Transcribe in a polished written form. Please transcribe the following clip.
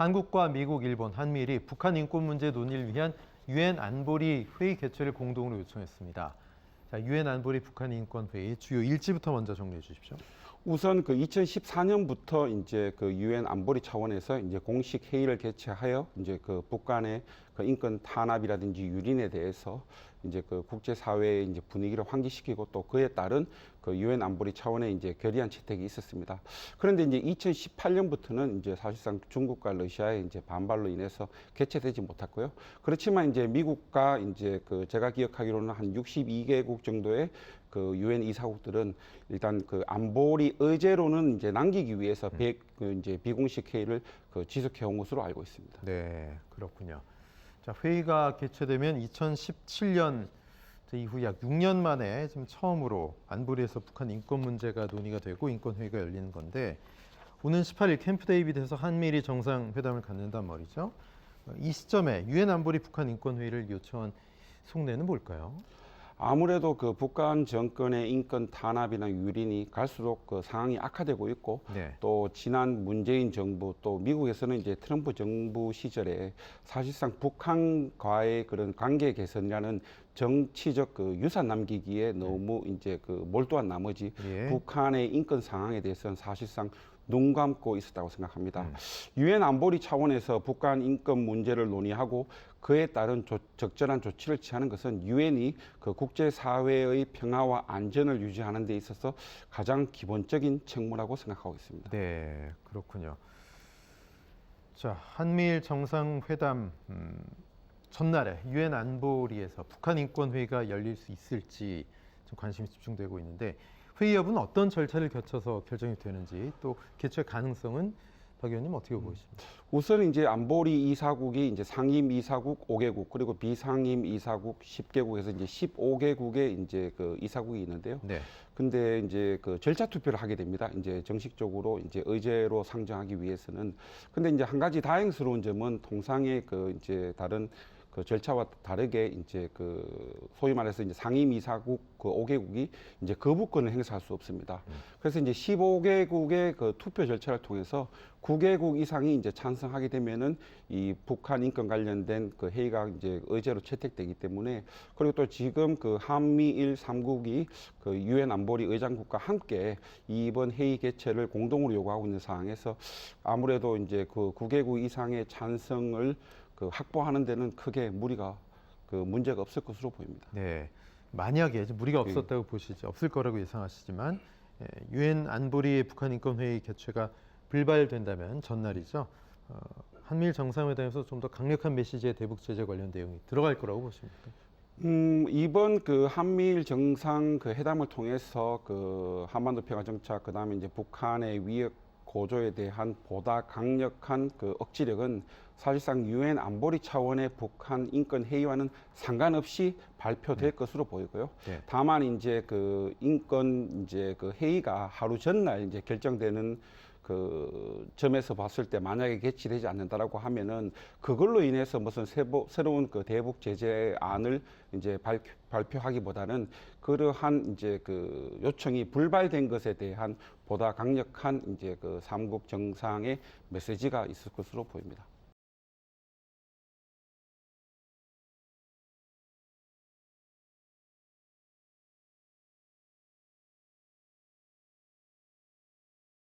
한국과 미국, 일본, 한미일이 북한 인권 문제 논의를 위한 유엔 안보리 회의 개최를 공동으로 요청했습니다. 자, 유엔 안보리 북한 인권 회의 주요 일지부터 먼저 정리해 주십시오. 우선 그 2014년부터 이제 그 유엔 안보리 차원에서 이제 공식 회의를 개최하여 이제 그 북한의 그 인권 탄압이라든지 유린에 대해서 이제 그 국제사회의 이제 분위기를 환기시키고 또 그에 따른 그 유엔 안보리 차원의 이제 결의안 채택이 있었습니다. 그런데 이제 2018년부터는 이제 사실상 중국과 러시아의 이제 반발로 인해서 개최되지 못했고요. 그렇지만 이제 미국과 이제 그 제가 기억하기로는 한 62개국 정도의 그 유엔 이사국들은 일단 그 안보리 의제로는 이제 남기기 위해서 그 이제 비공식 회의를 그 지속해 온 것으로 알고 있습니다. 네, 그렇군요. 자, 회의가 개최되면 2017년 이후 약 6년 만에 지금 처음으로 안보리에서 북한 인권 문제가 논의가 되고 인권 회의가 열리는 건데 오는 18일 캠프 데이비드에서 한미일이 정상회담을 갖는단 말이죠. 이 시점에 유엔 안보리 북한 인권 회의를 요청한 속내는 뭘까요? 아무래도 그 북한 정권의 인권 탄압이나 유린이 갈수록 그 상황이 악화되고 있고 네. 또 지난 문재인 정부 또 미국에서는 이제 트럼프 정부 시절에 사실상 북한과의 그런 관계 개선이라는 정치적 그 유산 남기기에 너무 이제 그 몰두한 나머지 예. 북한의 인권 상황에 대해서는 사실상 눈 감고 있었다고 생각합니다. 유엔 안보리 차원에서 북한 인권 문제를 논의하고 그에 따른 적절한 조치를 취하는 것은 유엔이 그 국제사회의 평화와 안전을 유지하는 데 있어서 가장 기본적인 책무라고 생각하고 있습니다. 네, 그렇군요. 자, 한미일 정상회담 전날에 유엔 안보리에서 북한 인권 회의가 열릴 수 있을지 좀 관심이 집중되고 있는데 회의 여부는 어떤 절차를 거쳐서 결정이 되는지 또 개최 가능성은 박 의원님 어떻게 보십니까? 우선 이제 안보리 이사국이 이제 상임 이사국 5개국 그리고 비상임 이사국 10개국에서 이제 15개국의 이제 그 이사국이 있는데요. 네. 근데 이제 그 절차 투표를 하게 됩니다. 이제 정식적으로 이제 의제로 상정하기 위해서는. 근데 이제 한 가지 다행스러운 점은 통상의 그 이제 다른 그 절차와 다르게 이제 그 소위 말해서 이제 상임 이사국 그 5개국이 이제 거부권을 행사할 수 없습니다. 그래서 이제 15개국의 그 투표 절차를 통해서 9개국 이상이 이제 찬성하게 되면은 이 북한 인권 관련된 그 회의가 이제 의제로 채택되기 때문에 그리고 또 지금 그 한미일 3국이 그 유엔 안보리 의장국과 함께 이번 회의 개최를 공동으로 요구하고 있는 상황에서 아무래도 이제 그 9개국 이상의 찬성을 그 확보하는 데는 크게 문제가 없을 것으로 보입니다. 네, 만약에 무리가 없었다고 보시지 없을 거라고 예상하시지만 유엔 안보리 북한 인권 회의 개최가 불발된다면 전날이죠. 한미일 정상회담에서 좀 더 강력한 메시지의 대북 제재 관련 내용이 들어갈 거라고 보십니까? 이번 그 한미일 정상 그 회담을 통해서 그 한반도 평화 정착 그다음에 이제 북한의 위협 고조에 대한 보다 강력한 그 억지력은 사실상 유엔 안보리 차원의 북한 인권 회의와는 상관없이 발표될 것으로 보이고요. 네. 다만 이제 그 인권 이제 그 회의가 하루 전날 이제 결정되는 그 점에서 봤을 때 만약에 개최되지 않는다라고 하면은 그걸로 인해서 무슨 새로운 그 대북 제재안을 이제 발표하기보다는 그러한 이제 그 요청이 불발된 것에 대한 보다 강력한 이제 그 삼국 정상의 메시지가 있을 것으로 보입니다.